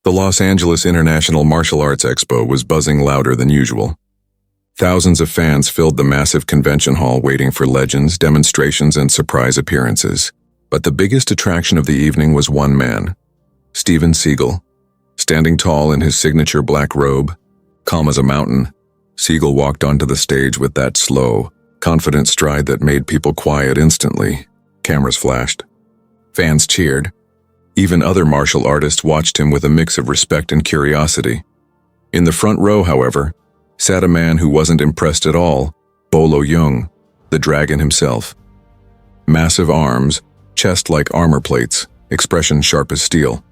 The Los Angeles International Martial Arts Expo was buzzing louder than usual. Thousands of fans filled the massive convention hall waiting for legends, demonstrations, and surprise appearances. But the biggest attraction of the evening was one man, Steven Seagal. Standing tall in his signature black robe, calm as a mountain, Seagal walked onto the stage with that slow, confident stride that made people quiet instantly. Cameras flashed. Fans cheered. Even other martial artists watched him with a mix of respect and curiosity. In the front row, however, sat a man who wasn't impressed at all, Bolo Yeung, the dragon himself. Massive arms, chest like armor plates, expression sharp as steel.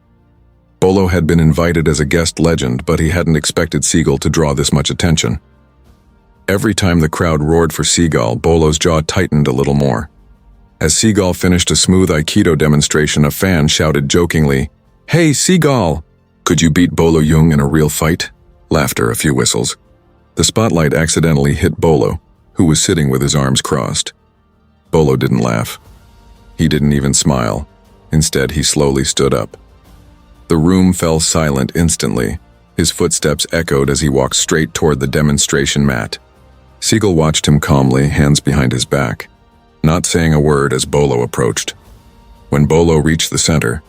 Bolo had been invited as a guest legend, but he hadn't expected Seagal to draw this much attention. Every time the crowd roared for Seagal, Bolo's jaw tightened a little more. As Seagal finished a smooth Aikido demonstration, a fan shouted jokingly, "Hey, Seagal! Could you beat Bolo Yeung in a real fight?" Laughter, a few whistles. The spotlight accidentally hit Bolo, who was sitting with his arms crossed. Bolo didn't laugh. He didn't even smile. Instead, he slowly stood up. The room fell silent instantly. His footsteps echoed as he walked straight toward the demonstration mat. Seagal watched him calmly, hands behind his back, not saying a word as Bolo approached. When Bolo reached the center,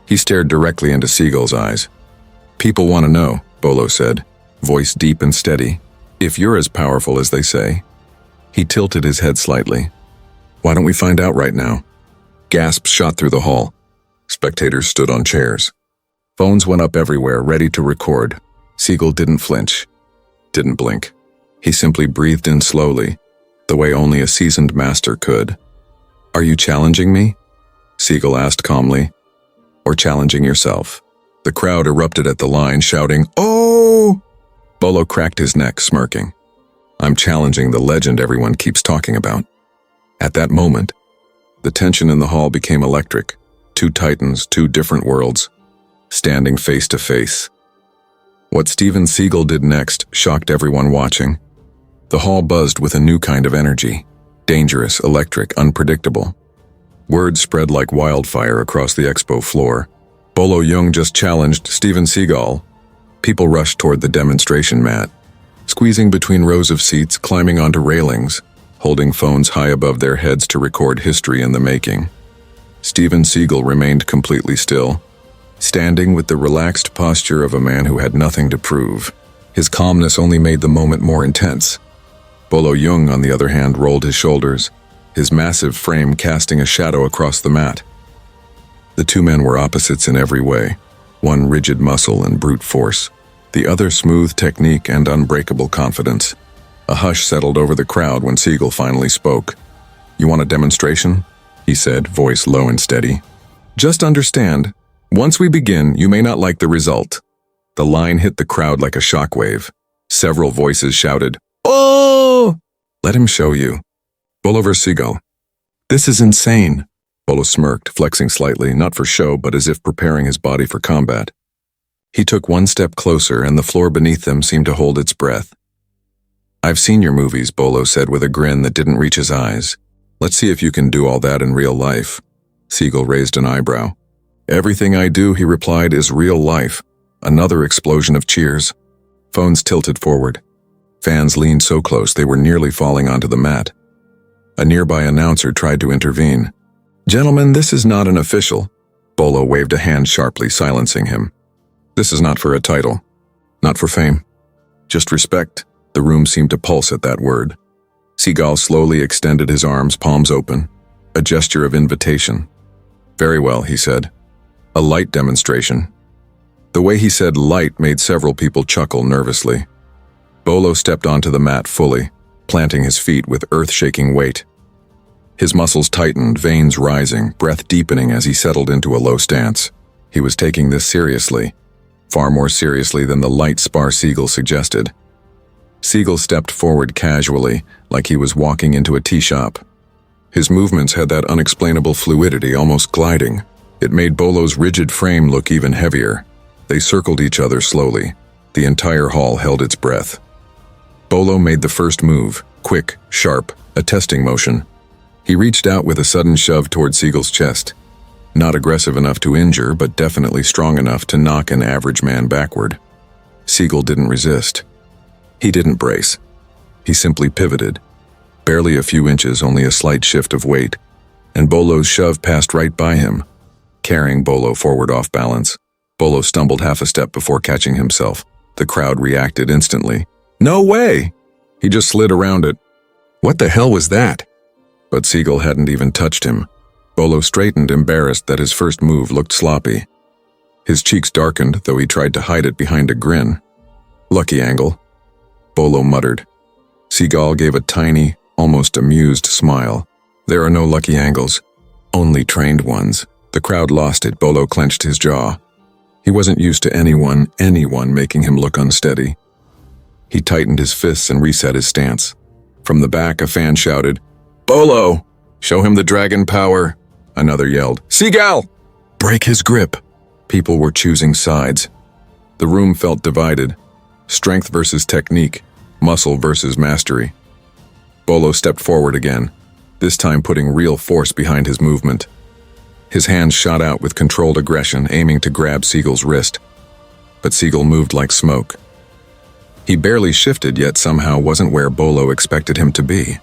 he stared directly into Seagal's eyes. "People want to know," Bolo said, voice deep and steady, "if you're as powerful as they say." He tilted his head slightly. "Why don't we find out right now?" Gasps shot through the hall. Spectators stood on chairs. Phones went up everywhere, ready to record. Seagal didn't flinch, didn't blink. He simply breathed in slowly, the way only a seasoned master could. "Are you challenging me?" Seagal asked calmly. "Or challenging yourself?" The crowd erupted at the line, shouting, "Oh!" Bolo cracked his neck, smirking. "I'm challenging the legend everyone keeps talking about." At that moment, the tension in the hall became electric. Two titans, two different worlds, standing face to face. What Steven Seagal did next shocked everyone watching. The hall buzzed with a new kind of energy. Dangerous, electric, unpredictable. Word spread like wildfire across the expo floor. Bolo Yeung just challenged Steven Seagal. People rushed toward the demonstration mat, squeezing between rows of seats, climbing onto railings, holding phones high above their heads to record history in the making. Steven Seagal remained completely still, standing with the relaxed posture of a man who had nothing to prove. His calmness only made the moment more intense. Bolo Yeung, on the other hand, rolled his shoulders, his massive frame casting a shadow across the mat. The two men were opposites in every way, one rigid muscle and brute force, the other smooth technique and unbreakable confidence. A hush settled over the crowd when Seagal finally spoke. "You want a demonstration?" he said, voice low and steady. "Just understand, once we begin, you may not like the result." The line hit the crowd like a shockwave. Several voices shouted, "Oh!" "Let him show you." Bolo vs. Seagal. "This is insane." Bolo smirked, flexing slightly, not for show, but as if preparing his body for combat. He took one step closer, and the floor beneath them seemed to hold its breath. "I've seen your movies," Bolo said with a grin that didn't reach his eyes. "Let's see if you can do all that in real life." Seagal raised an eyebrow. "Everything I do," he replied, "is real life." Another explosion of cheers. Phones tilted forward. Fans leaned so close they were nearly falling onto the mat. A nearby announcer tried to intervene. "Gentlemen, this is not an official." Bolo waved a hand sharply, silencing him. "This is not for a title, not for fame. Just respect." The room seemed to pulse at that word. Seagal slowly extended his arms, palms open, a gesture of invitation. "Very well," he said. "A light demonstration." The way he said light made several people chuckle nervously. Bolo stepped onto the mat fully, planting his feet with earth-shaking weight. His muscles tightened, veins rising, breath deepening as he settled into a low stance. He was taking this seriously, far more seriously than the light spar Seagal suggested. Seagal stepped forward casually, like he was walking into a tea shop. His movements had that unexplainable fluidity, almost gliding. It made Bolo's rigid frame look even heavier. They circled each other slowly. The entire hall held its breath. Bolo made the first move, quick, sharp, a testing motion. He reached out with a sudden shove toward Seagal's chest. Not aggressive enough to injure, but definitely strong enough to knock an average man backward. Seagal didn't resist. He didn't brace. He simply pivoted. Barely a few inches, only a slight shift of weight, and Bolo's shove passed right by him, carrying Bolo forward off balance. Bolo stumbled half a step before catching himself. The crowd reacted instantly. "No way!" He just slid around it. "What the hell was that?" But Seagal hadn't even touched him. Bolo straightened, embarrassed that his first move looked sloppy. His cheeks darkened, though he tried to hide it behind a grin. "Lucky angle," Bolo muttered. Seagal gave a tiny, almost amused smile. "There are no lucky angles, only trained ones." The crowd lost it. Bolo clenched his jaw. He wasn't used to anyone making him look unsteady. He tightened his fists and reset his stance. From the back, a fan shouted, "Bolo! Show him the dragon power!" Another yelled, "Seagal! Break his grip!" People were choosing sides. The room felt divided. Strength versus technique, muscle versus mastery. Bolo stepped forward again, this time putting real force behind his movement. His hands shot out with controlled aggression, aiming to grab Seagal's wrist. But Seagal moved like smoke. He barely shifted, yet somehow wasn't where Bolo expected him to be.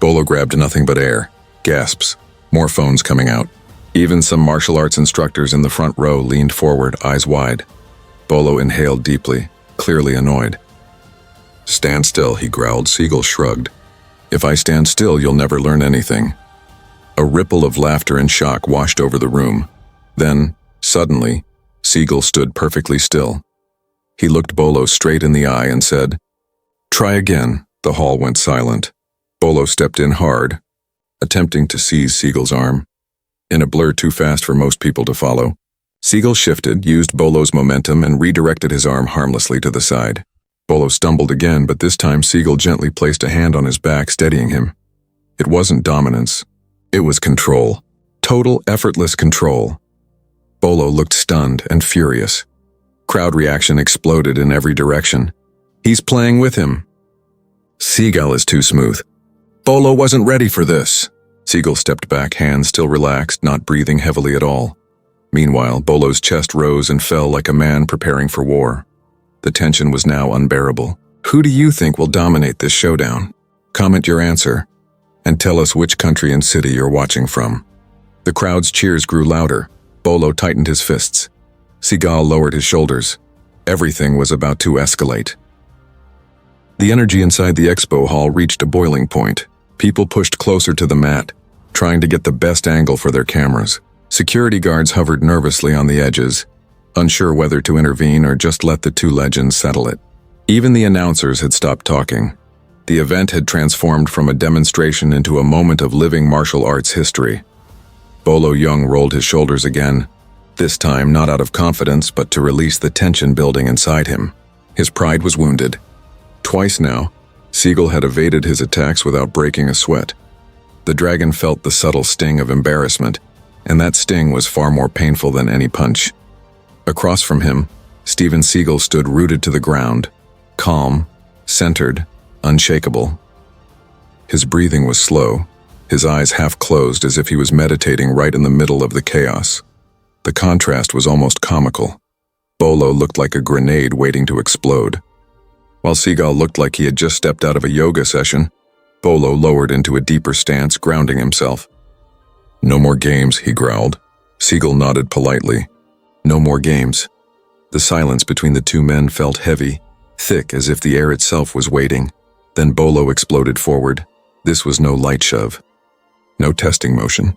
Bolo grabbed nothing but air, gasps, more phones coming out. Even some martial arts instructors in the front row leaned forward, eyes wide. Bolo inhaled deeply, clearly annoyed. "Stand still," he growled. Seagal shrugged. "If I stand still, you'll never learn anything." A ripple of laughter and shock washed over the room. Then, suddenly, Seagal stood perfectly still. He looked Bolo straight in the eye and said, "Try again." The hall went silent. Bolo stepped in hard, attempting to seize Seagal's arm. In a blur too fast for most people to follow, Seagal shifted, used Bolo's momentum, and redirected his arm harmlessly to the side. Bolo stumbled again, but this time Seagal gently placed a hand on his back, steadying him. It wasn't dominance. It was control. Total, effortless control. Bolo looked stunned and furious. Crowd reaction exploded in every direction. "He's playing with him." "Seagal is too smooth. Bolo wasn't ready for this." Seagal stepped back, hands still relaxed, not breathing heavily at all. Meanwhile, Bolo's chest rose and fell like a man preparing for war. The tension was now unbearable. "Who do you think will dominate this showdown? Comment your answer, and tell us which country and city you're watching from." The crowd's cheers grew louder. Bolo tightened his fists. Seagal lowered his shoulders. Everything was about to escalate. The energy inside the expo hall reached a boiling point. People pushed closer to the mat, trying to get the best angle for their cameras. Security guards hovered nervously on the edges, unsure whether to intervene or just let the two legends settle it. Even the announcers had stopped talking. The event had transformed from a demonstration into a moment of living martial arts history. Bolo Yeung rolled his shoulders again, this time not out of confidence but to release the tension building inside him. His pride was wounded. Twice now, Seagal had evaded his attacks without breaking a sweat. The dragon felt the subtle sting of embarrassment, and that sting was far more painful than any punch. Across from him, Steven Seagal stood rooted to the ground, calm, centered, unshakable. His breathing was slow, his eyes half closed as if he was meditating right in the middle of the chaos. The contrast was almost comical. Bolo looked like a grenade waiting to explode. While Seagal looked like he had just stepped out of a yoga session, Bolo lowered into a deeper stance, grounding himself. "No more games," he growled. Seagal nodded politely. No more games. The silence between the two men felt heavy, thick as if the air itself was waiting. Then Bolo exploded forward. This was no light shove. No testing motion.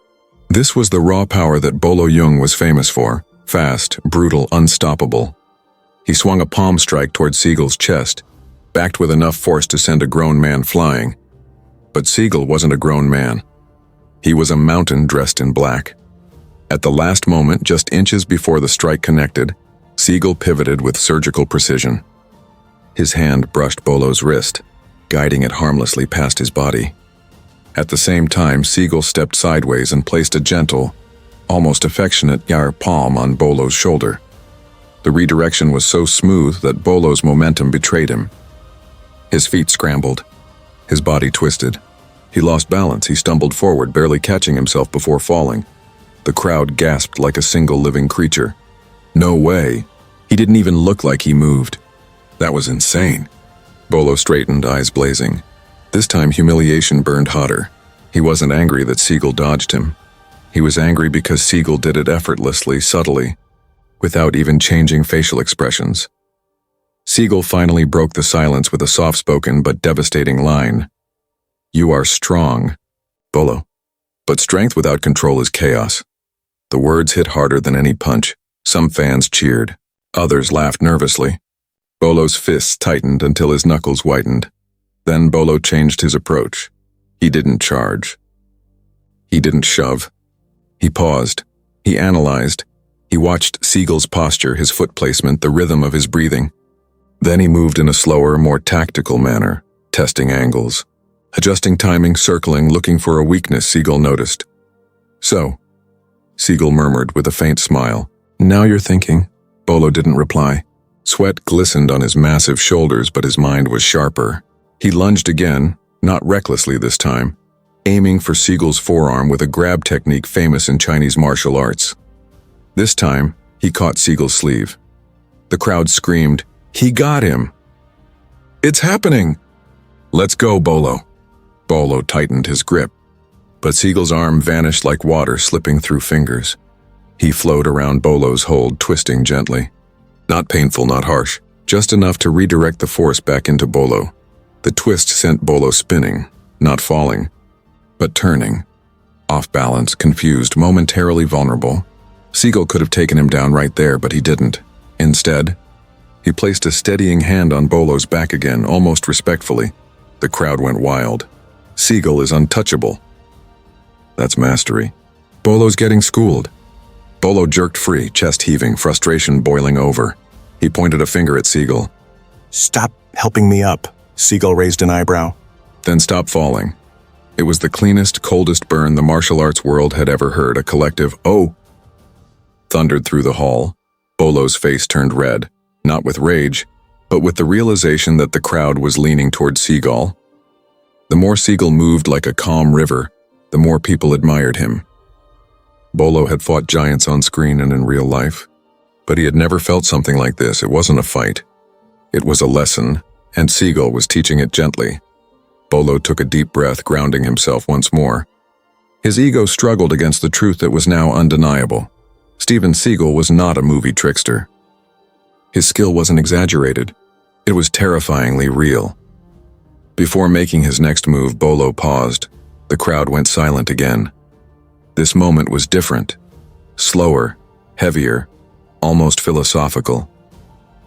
This was the raw power that Bolo Yeung was famous for. Fast, brutal, unstoppable. He swung a palm strike toward Seagal's chest, backed with enough force to send a grown man flying. But Seagal wasn't a grown man. He was a mountain dressed in black. At the last moment, just inches before the strike connected, Seagal pivoted with surgical precision. His hand brushed Bolo's wrist, guiding it harmlessly past his body. At the same time, Seagal stepped sideways and placed a gentle, almost affectionate palm on Bolo's shoulder. The redirection was so smooth that Bolo's momentum betrayed him. His feet scrambled. His body twisted. He lost balance. He stumbled forward, barely catching himself before falling. The crowd gasped like a single living creature. No way. He didn't even look like he moved. That was insane. Bolo straightened, eyes blazing. This time humiliation burned hotter. He wasn't angry that Seagal dodged him. He was angry because Seagal did it effortlessly, subtly, without even changing facial expressions. Seagal finally broke the silence with a soft-spoken but devastating line. "You are strong, Bolo. But strength without control is chaos." The words hit harder than any punch. Some fans cheered. Others laughed nervously. Bolo's fists tightened until his knuckles whitened. Then Bolo changed his approach. He didn't charge. He didn't shove. He paused. He analyzed. He watched Seagal's posture, his foot placement, the rhythm of his breathing. Then he moved in a slower, more tactical manner, testing angles, adjusting timing, circling, looking for a weakness Seagal noticed. "So," Seagal murmured with a faint smile. "Now you're thinking." Bolo didn't reply. Sweat glistened on his massive shoulders, but his mind was sharper. He lunged again, not recklessly this time, aiming for Seagal's forearm with a grab technique famous in Chinese martial arts. This time, he caught Seagal's sleeve. The crowd screamed, "He got him!" "It's happening!" "Let's go, Bolo." Bolo tightened his grip, but Seagal's arm vanished like water slipping through fingers. He flowed around Bolo's hold, twisting gently. Not painful, not harsh, just enough to redirect the force back into Bolo. The twist sent Bolo spinning, not falling, but turning. Off balance, confused, momentarily vulnerable. Seagal could have taken him down right there, but he didn't. Instead, he placed a steadying hand on Bolo's back again, almost respectfully. The crowd went wild. Seagal is untouchable. That's mastery. Bolo's getting schooled. Bolo jerked free, chest heaving, frustration boiling over. He pointed a finger at Seagal. "Stop helping me up." Seagal raised an eyebrow. Then stop falling. It was the cleanest, coldest burn the martial arts world had ever heard. A collective, "Oh!" thundered through the hall. Bolo's face turned red, not with rage, but with the realization that the crowd was leaning toward Seagal. The more Seagal moved like a calm river, the more people admired him. Bolo had fought giants on screen and in real life, but he had never felt something like this. It wasn't a fight. It was a lesson, and Seagal was teaching it gently. Bolo took a deep breath, grounding himself once more. His ego struggled against the truth that was now undeniable. Steven Seagal was not a movie trickster. His skill wasn't exaggerated. It was terrifyingly real. Before making his next move, Bolo paused. The crowd went silent again. This moment was different. Slower, heavier, almost philosophical.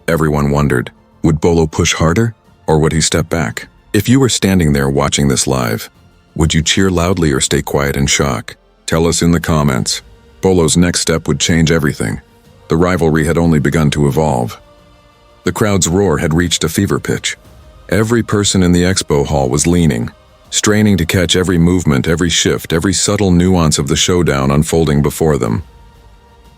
Everyone wondered, would Bolo push harder, or would he step back? If you were standing there watching this live, would you cheer loudly or stay quiet in shock? Tell us in the comments. Bolo's next step would change everything. The rivalry had only begun to evolve. The crowd's roar had reached a fever pitch. Every person in the expo hall was leaning, straining to catch every movement, every shift, every subtle nuance of the showdown unfolding before them.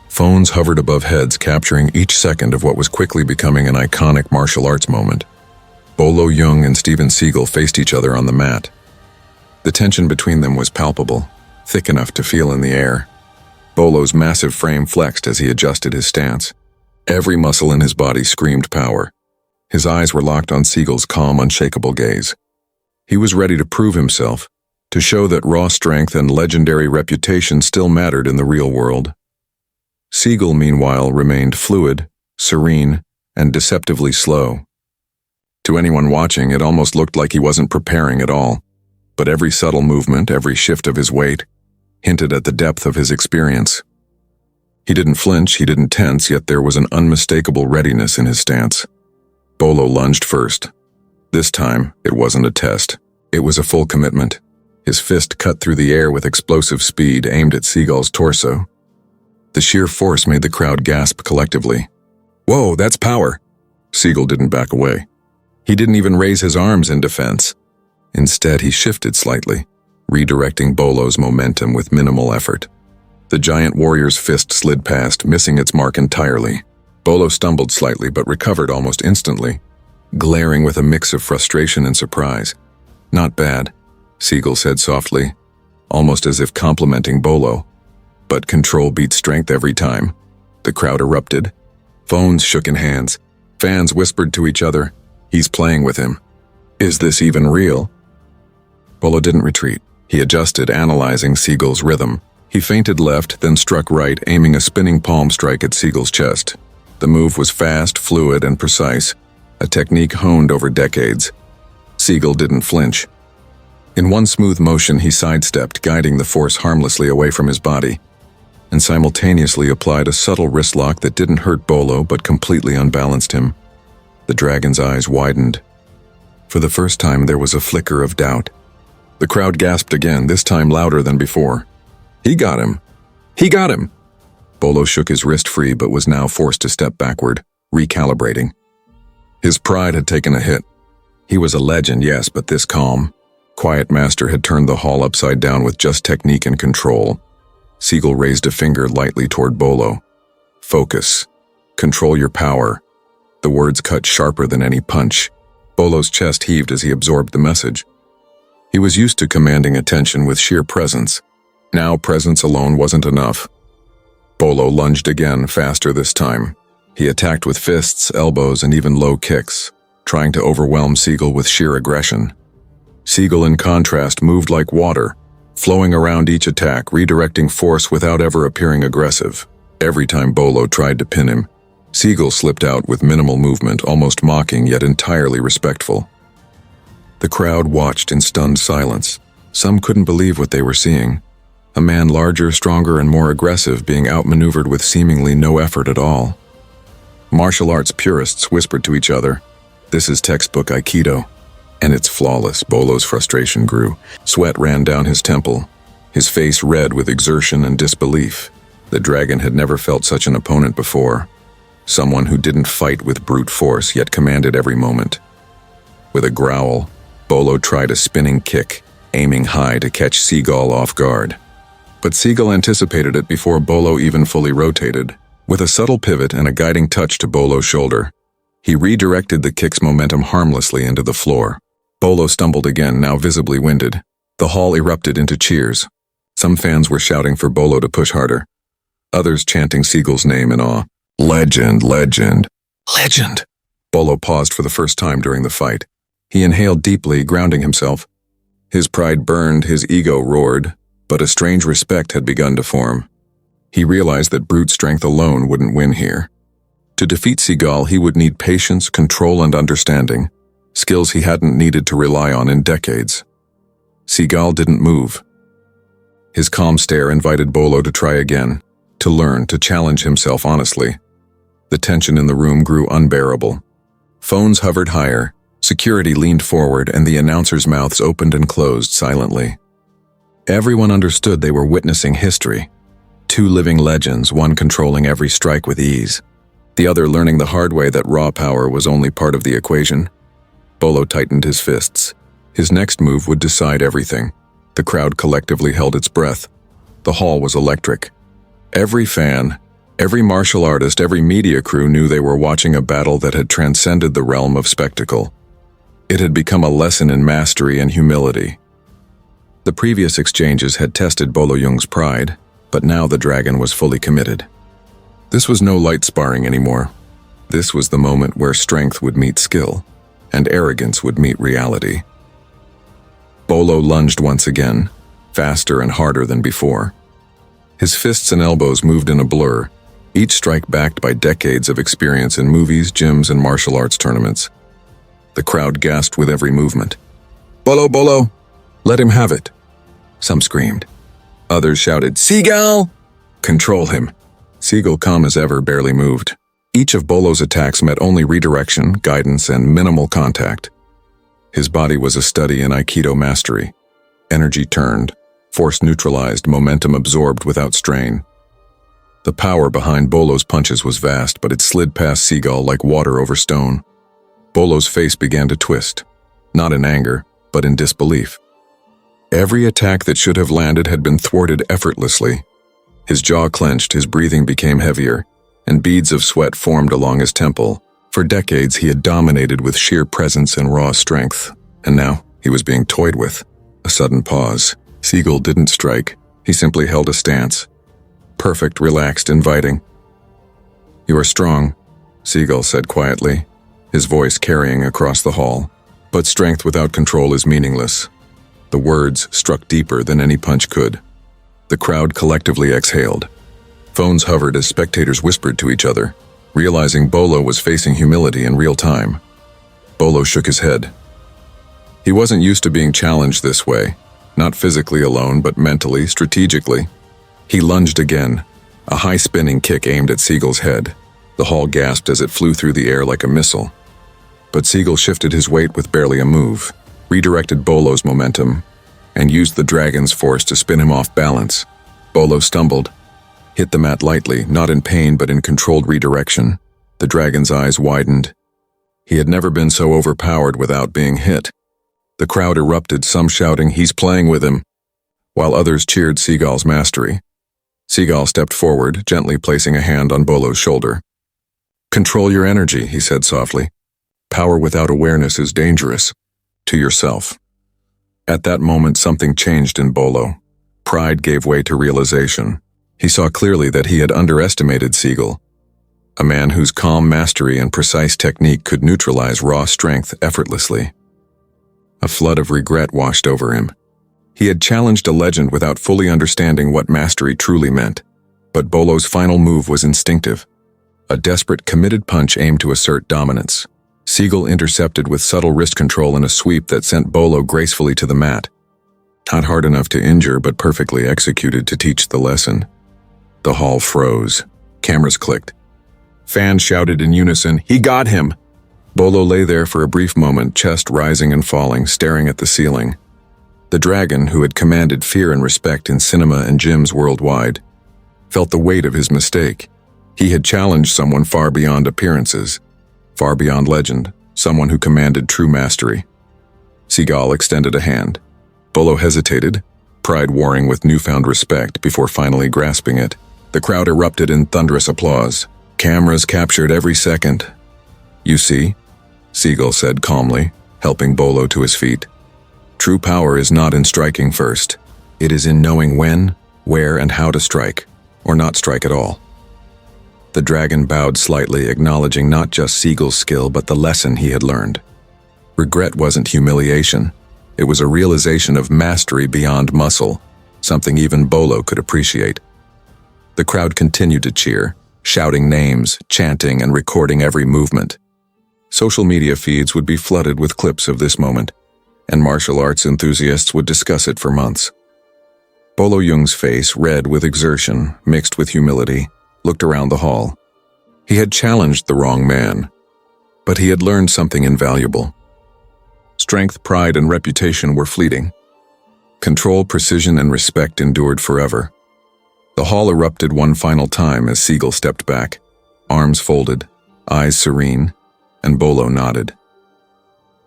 Phones hovered above heads, capturing each second of what was quickly becoming an iconic martial arts moment. Bolo Yeung and Steven Seagal faced each other on the mat. The tension between them was palpable, thick enough to feel in the air. Bolo's massive frame flexed as he adjusted his stance. Every muscle in his body screamed power. His eyes were locked on Seagal's calm, unshakable gaze. He was ready to prove himself, to show that raw strength and legendary reputation still mattered in the real world. Seagal, meanwhile, remained fluid, serene, and deceptively slow. To anyone watching, it almost looked like he wasn't preparing at all, but every subtle movement, every shift of his weight, hinted at the depth of his experience. He didn't flinch, he didn't tense, yet there was an unmistakable readiness in his stance. Bolo lunged first. This time, it wasn't a test. It was a full commitment. His fist cut through the air with explosive speed, aimed at Seagal's torso. The sheer force made the crowd gasp collectively. "Whoa, that's power!" Seagal didn't back away. He didn't even raise his arms in defense. Instead, he shifted slightly, redirecting Bolo's momentum with minimal effort. The giant warrior's fist slid past, missing its mark entirely. Bolo stumbled slightly but recovered almost instantly, glaring with a mix of frustration and surprise. "Not bad," Seagal said softly, almost as if complimenting Bolo. But control beat strength every time. The crowd erupted. Phones shook in hands. Fans whispered to each other, "He's playing with him. Is this even real?" Bolo didn't retreat. He adjusted, analyzing Seagal's rhythm. He feinted left, then struck right, aiming a spinning palm strike at Seagal's chest. The move was fast, fluid, and precise, a technique honed over decades. Seagal didn't flinch. In one smooth motion, he sidestepped, guiding the force harmlessly away from his body, and simultaneously applied a subtle wrist lock that didn't hurt Bolo but completely unbalanced him. The dragon's eyes widened. For the first time, there was a flicker of doubt. The crowd gasped again, this time louder than before. "He got him! He got him!" Bolo shook his wrist free but was now forced to step backward, recalibrating. His pride had taken a hit. He was a legend, yes, but this calm, quiet master had turned the hall upside down with just technique and control. Seagal raised a finger lightly toward Bolo. "Focus. Control your power." The words cut sharper than any punch. Bolo's chest heaved as he absorbed the message. He was used to commanding attention with sheer presence. Now presence alone wasn't enough. Bolo lunged again, faster this time. He attacked with fists, elbows, and even low kicks, trying to overwhelm Seagal with sheer aggression. Seagal, in contrast, moved like water, flowing around each attack, redirecting force without ever appearing aggressive. Every time Bolo tried to pin him, Seagal slipped out with minimal movement, almost mocking yet entirely respectful. The crowd watched in stunned silence. Some couldn't believe what they were seeing. A man larger, stronger, and more aggressive being outmaneuvered with seemingly no effort at all. Martial arts purists whispered to each other, "This is textbook Aikido." And it's flawless. Bolo's frustration grew. Sweat ran down his temple, his face red with exertion and disbelief. The dragon had never felt such an opponent before. Someone who didn't fight with brute force, yet commanded every moment. With a growl, Bolo tried a spinning kick, aiming high to catch Seagal off guard. But Seagal anticipated it before Bolo even fully rotated. With a subtle pivot and a guiding touch to Bolo's shoulder, he redirected the kick's momentum harmlessly into the floor. Bolo stumbled again, now visibly winded. The hall erupted into cheers. Some fans were shouting for Bolo to push harder. Others chanting Seagal's name in awe. "Legend, legend, legend!" Bolo paused for the first time during the fight. He inhaled deeply, grounding himself. His pride burned, his ego roared, but a strange respect had begun to form. He realized that brute strength alone wouldn't win here. To defeat Seagal, he would need patience, control, and understanding, skills he hadn't needed to rely on in decades. Seagal didn't move. His calm stare invited Bolo to try again, to learn, to challenge himself honestly. The tension in the room grew unbearable. Phones hovered higher, security leaned forward, and the announcers' mouths opened and closed silently. Everyone understood they were witnessing history. Two living legends, one controlling every strike with ease, the other learning the hard way that raw power was only part of the equation. Bolo tightened his fists. His next move would decide everything. The crowd collectively held its breath. The hall was electric. Every fan, every martial artist, every media crew knew they were watching a battle that had transcended the realm of spectacle. It had become a lesson in mastery and humility. The previous exchanges had tested Bolo Yeung's pride, but now the dragon was fully committed. This was no light sparring anymore. This was the moment where strength would meet skill, and arrogance would meet reality. Bolo lunged once again, faster and harder than before. His fists and elbows moved in a blur, each strike backed by decades of experience in movies, gyms, and martial arts tournaments. The crowd gasped with every movement. "Bolo, Bolo! Let him have it!" Some screamed. Others shouted, "Seagal! Control him!" Seagal, calm as ever, barely moved. Each of Bolo's attacks met only redirection, guidance, and minimal contact. His body was a study in Aikido mastery. Energy turned, force neutralized, momentum absorbed without strain. The power behind Bolo's punches was vast, but it slid past Seagal like water over stone. Bolo's face began to twist, not in anger, but in disbelief. Every attack that should have landed had been thwarted effortlessly. His jaw clenched, his breathing became heavier, and beads of sweat formed along his temple. For decades, he had dominated with sheer presence and raw strength, and now he was being toyed with. A sudden pause. Seagal didn't strike. He simply held a stance. Perfect, relaxed, inviting. "You are strong," Seagal said quietly, his voice carrying across the hall. "But strength without control is meaningless." The words struck deeper than any punch could. The crowd collectively exhaled. Phones hovered as spectators whispered to each other, realizing Bolo was facing humility in real time. Bolo shook his head. He wasn't used to being challenged this way, not physically alone, but mentally, strategically. He lunged again, a high-spinning kick aimed at Seagal's head. The hall gasped as it flew through the air like a missile. But Seagal shifted his weight with barely a move, redirected Bolo's momentum, and used the dragon's force to spin him off balance. Bolo stumbled, hit the mat lightly, not in pain but in controlled redirection. The dragon's eyes widened. He had never been so overpowered without being hit. The crowd erupted, some shouting, "He's playing with him," while others cheered Seagal's mastery. Seagal stepped forward, gently placing a hand on Bolo's shoulder. "Control your energy," he said softly. "Power without awareness is dangerous. To yourself." At that moment, something changed in Bolo. Pride gave way to realization. He saw clearly that he had underestimated Seagal, a man whose calm mastery and precise technique could neutralize raw strength effortlessly. A flood of regret washed over him. He had challenged a legend without fully understanding what mastery truly meant. But Bolo's final move was instinctive. A desperate, committed punch aimed to assert dominance. Seagal intercepted with subtle wrist control in a sweep that sent Bolo gracefully to the mat. Not hard enough to injure, but perfectly executed to teach the lesson. The hall froze. Cameras clicked. Fans shouted in unison, "He got him!" Bolo lay there for a brief moment, chest rising and falling, staring at the ceiling. The dragon, who had commanded fear and respect in cinema and gyms worldwide, felt the weight of his mistake. He had challenged someone far beyond appearances, far beyond legend, someone who commanded true mastery. Seagal extended a hand. Bolo hesitated, pride warring with newfound respect before finally grasping it. The crowd erupted in thunderous applause. Cameras captured every second. "You see," Seagal said calmly, helping Bolo to his feet. "True power is not in striking first. It is in knowing when, where, and how to strike, or not strike at all." The dragon bowed slightly, acknowledging not just Seagal's skill but the lesson he had learned. Regret wasn't humiliation. It was a realization of mastery beyond muscle, something even Bolo could appreciate. The crowd continued to cheer, shouting names, chanting, and recording every movement. Social media feeds would be flooded with clips of this moment, and martial arts enthusiasts would discuss it for months. Bolo Yeung's face, red with exertion, mixed with humility, looked around the hall. He had challenged the wrong man, but he had learned something invaluable. Strength, pride, and reputation were fleeting. Control, precision, and respect endured forever. The hall erupted one final time as Seagal stepped back, arms folded, eyes serene, and Bolo nodded.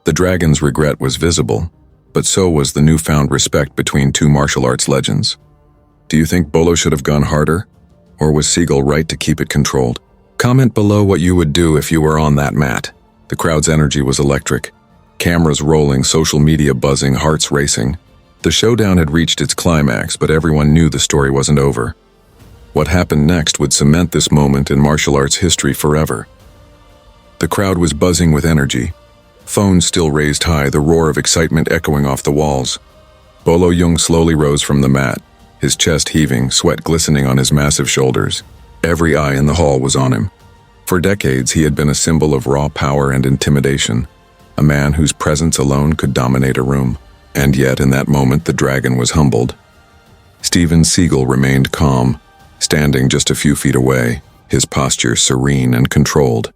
The dragon's regret was visible, but so was the newfound respect between two martial arts legends. Do you think Bolo should have gone harder, or was Seagal right to keep it controlled? Comment below what you would do if you were on that mat. The crowd's energy was electric. Cameras rolling, social media buzzing, hearts racing. The showdown had reached its climax, but everyone knew the story wasn't over. What happened next would cement this moment in martial arts history forever. The crowd was buzzing with energy. Phones still raised high, the roar of excitement echoing off the walls. Bolo Yeung slowly rose from the mat, his chest heaving, sweat glistening on his massive shoulders. Every eye in the hall was on him. For decades, he had been a symbol of raw power and intimidation, a man whose presence alone could dominate a room. And yet, in that moment, the dragon was humbled. Steven Seagal remained calm, standing just a few feet away, his posture serene and controlled.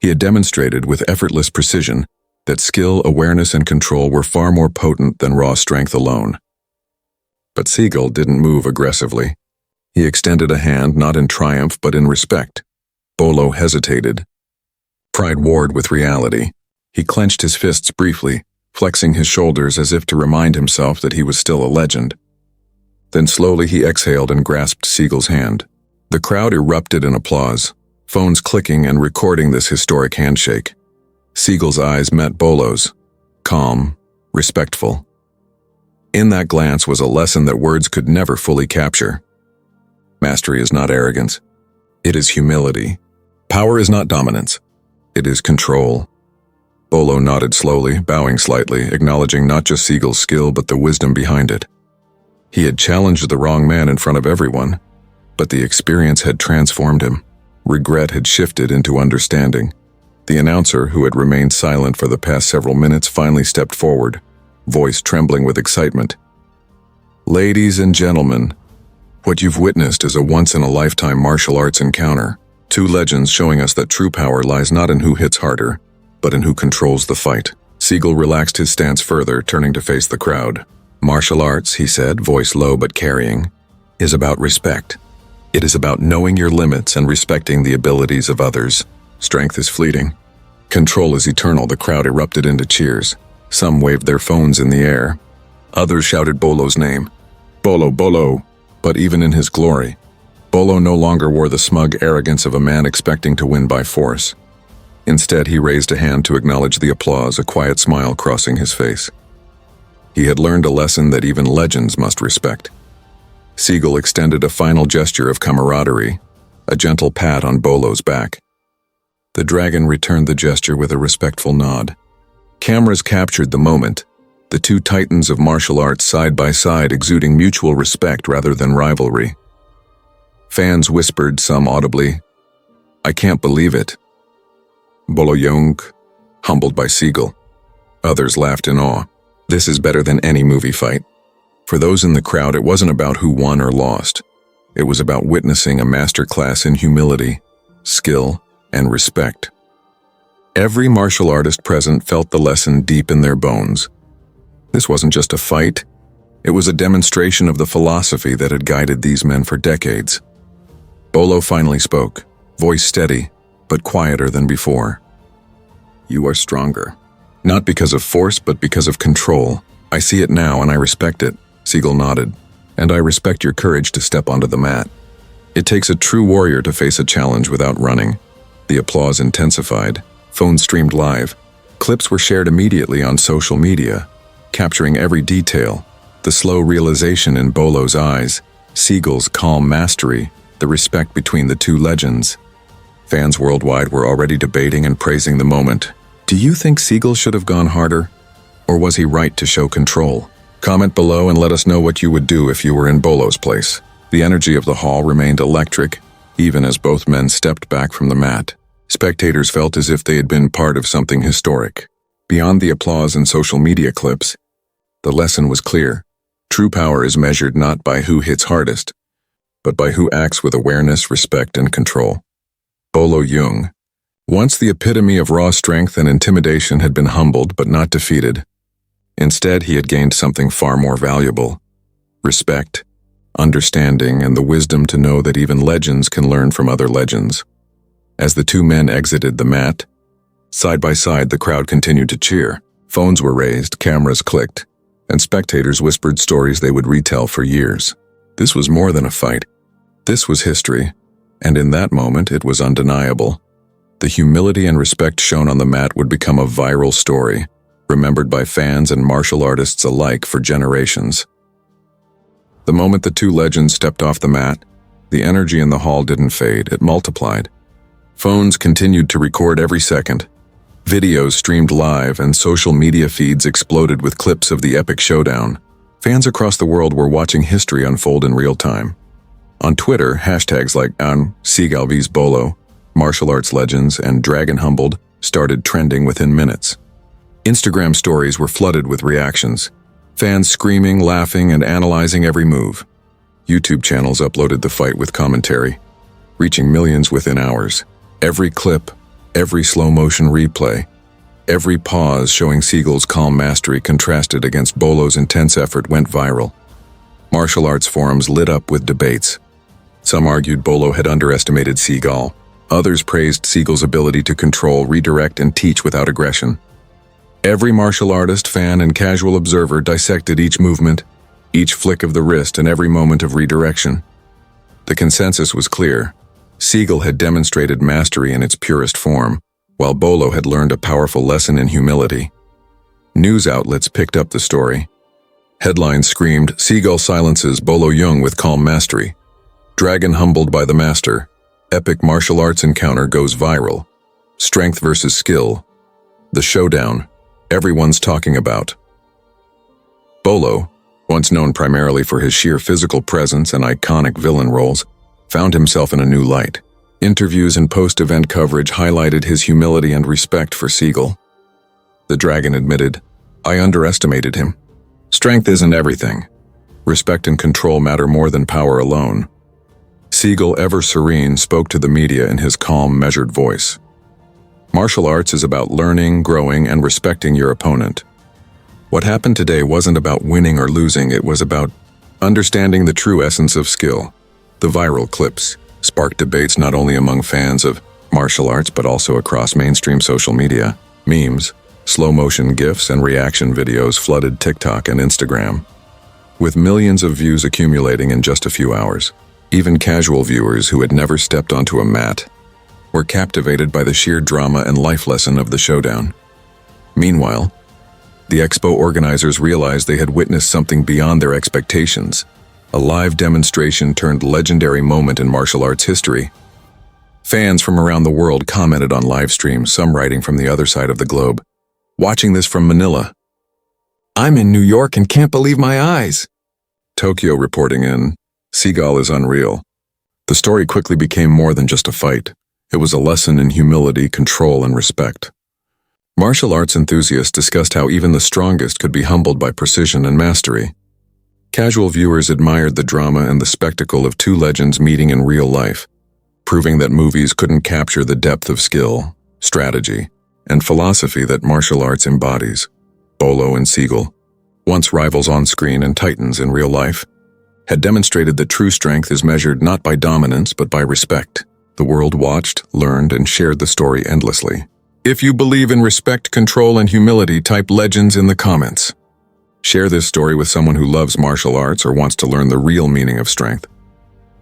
He had demonstrated with effortless precision that skill, awareness, and control were far more potent than raw strength alone. But Seagal didn't move aggressively. He extended a hand not in triumph but in respect. Bolo hesitated. Pride warred with reality. He clenched his fists briefly, flexing his shoulders as if to remind himself that he was still a legend. Then slowly he exhaled and grasped Seagal's hand. The crowd erupted in applause, phones clicking and recording this historic handshake. Seagal's eyes met Bolo's, calm, respectful. In that glance was a lesson that words could never fully capture. Mastery is not arrogance. It is humility. Power is not dominance. It is control. Bolo nodded slowly, bowing slightly, acknowledging not just Seagal's skill but the wisdom behind it. He had challenged the wrong man in front of everyone, but the experience had transformed him. Regret had shifted into understanding. The announcer, who had remained silent for the past several minutes, finally stepped forward, voice trembling with excitement. Ladies and gentlemen, what you've witnessed is a once-in-a-lifetime martial arts encounter. Two legends showing us that true power lies not in who hits harder, but in who controls the fight. Seagal relaxed his stance further, turning to face the crowd. Martial arts, he said, voice low but carrying, is about respect. It is about knowing your limits and respecting the abilities of others. Strength is fleeting. Control is eternal. The crowd erupted into cheers. Some waved their phones in the air. Others shouted Bolo's name. Bolo, Bolo. But even in his glory, Bolo no longer wore the smug arrogance of a man expecting to win by force. Instead, he raised a hand to acknowledge the applause, a quiet smile crossing his face. He had learned a lesson that even legends must respect. Seagal extended a final gesture of camaraderie, a gentle pat on Bolo's back. The dragon returned the gesture with a respectful nod. Cameras captured the moment, the two titans of martial arts side by side exuding mutual respect rather than rivalry. Fans whispered, some audibly, "I can't believe it." Bolo Yeung, humbled by Seagal. Others laughed in awe. This is better than any movie fight. For those in the crowd, it wasn't about who won or lost. It was about witnessing a masterclass in humility, skill, and respect. Every martial artist present felt the lesson deep in their bones. This wasn't just a fight. It was a demonstration of the philosophy that had guided these men for decades. Bolo finally spoke, voice steady, but quieter than before. "You are stronger. Not because of force, but because of control. I see it now and I respect it." Seagal nodded. "And I respect your courage to step onto the mat. It takes a true warrior to face a challenge without running." The applause intensified. Phones streamed live. Clips were shared immediately on social media, capturing every detail. The slow realization in Bolo's eyes, Seagal's calm mastery, the respect between the two legends. Fans worldwide were already debating and praising the moment. Do you think Seagal should have gone harder? Or was he right to show control? Comment below and let us know what you would do if you were in Bolo's place. The energy of the hall remained electric, even as both men stepped back from the mat. Spectators felt as if they had been part of something historic. Beyond the applause and social media clips, the lesson was clear. True power is measured not by who hits hardest, but by who acts with awareness, respect, and control. Bolo Yeung, once the epitome of raw strength and intimidation, had been humbled but not defeated. Instead, he had gained something far more valuable: respect, understanding, and the wisdom to know that even legends can learn from other legends. As the two men exited the mat, side by side, the crowd continued to cheer. Phones were raised, cameras clicked, and spectators whispered stories they would retell for years. This was more than a fight. This was history, and in that moment, it was undeniable. The humility and respect shown on the mat would become a viral story, remembered by fans and martial artists alike for generations. The moment the two legends stepped off the mat, the energy in the hall didn't fade, it multiplied. Phones continued to record every second. Videos streamed live and social media feeds exploded with clips of the epic showdown. Fans across the world were watching history unfold in real time. On Twitter, hashtags like Seagal vs Bolo, martial arts legends, and Dragon Humbled started trending within minutes. Instagram stories were flooded with reactions, fans screaming, laughing, and analyzing every move. YouTube channels uploaded the fight with commentary, reaching millions within hours. Every clip, every slow-motion replay, every pause showing Seagal's calm mastery contrasted against Bolo's intense effort went viral. Martial arts forums lit up with debates. Some argued Bolo had underestimated Seagal. Others praised Seagal's ability to control, redirect, and teach without aggression. Every martial artist, fan, and casual observer dissected each movement, each flick of the wrist, and every moment of redirection. The consensus was clear. Seagal had demonstrated mastery in its purest form, while Bolo had learned a powerful lesson in humility. News outlets picked up the story. Headlines screamed, "Seagal silences Bolo Yeung with calm mastery." Dragon humbled by the master. Epic martial arts encounter goes viral. Strength versus skill. The showdown. Everyone's talking about. Bolo, once known primarily for his sheer physical presence and iconic villain roles, found himself in a new light. Interviews and post-event coverage highlighted his humility and respect for Seagal. The dragon admitted, "I underestimated him. Strength isn't everything. Respect and control matter more than power alone." Seagal, ever serene, spoke to the media in his calm, measured voice. Martial arts is about learning, growing, and respecting your opponent. What happened today wasn't about winning or losing, it was about understanding the true essence of skill. The viral clips sparked debates not only among fans of martial arts but also across mainstream social media. Memes, slow-motion GIFs, and reaction videos flooded TikTok and Instagram, with millions of views accumulating in just a few hours. Even casual viewers who had never stepped onto a mat were captivated by the sheer drama and life lesson of the showdown. Meanwhile, the expo organizers realized they had witnessed something beyond their expectations, a live demonstration turned legendary moment in martial arts history. Fans from around the world commented on live streams, some writing from the other side of the globe. "Watching this from Manila. I'm in New York and can't believe my eyes." Tokyo reporting in, "Seagal is unreal." The story quickly became more than just a fight. It was a lesson in humility, control, and respect. Martial arts enthusiasts discussed how even the strongest could be humbled by precision and mastery. Casual viewers admired the drama and the spectacle of two legends meeting in real life, proving that movies couldn't capture the depth of skill, strategy, and philosophy that martial arts embodies. Bolo and Seagal, once rivals on screen and titans in real life, had demonstrated that true strength is measured not by dominance but by respect. The world watched, learned, and shared the story endlessly. If you believe in respect, control, and humility, type legends in the comments. Share this story with someone who loves martial arts or wants to learn the real meaning of strength.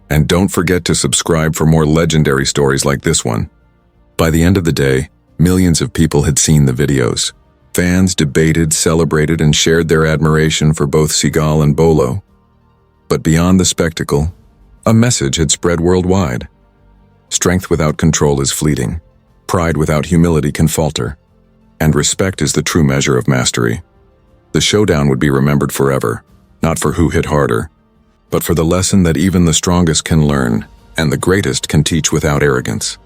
And don't forget to subscribe for more legendary stories like this one. By the end of the day, millions of people had seen the videos. Fans debated, celebrated, and shared their admiration for both Seagal and Bolo. But beyond the spectacle, a message had spread worldwide. Strength without control is fleeting. Pride without humility can falter. And respect is the true measure of mastery. The showdown would be remembered forever, not for who hit harder, but for the lesson that even the strongest can learn, and the greatest can teach without arrogance.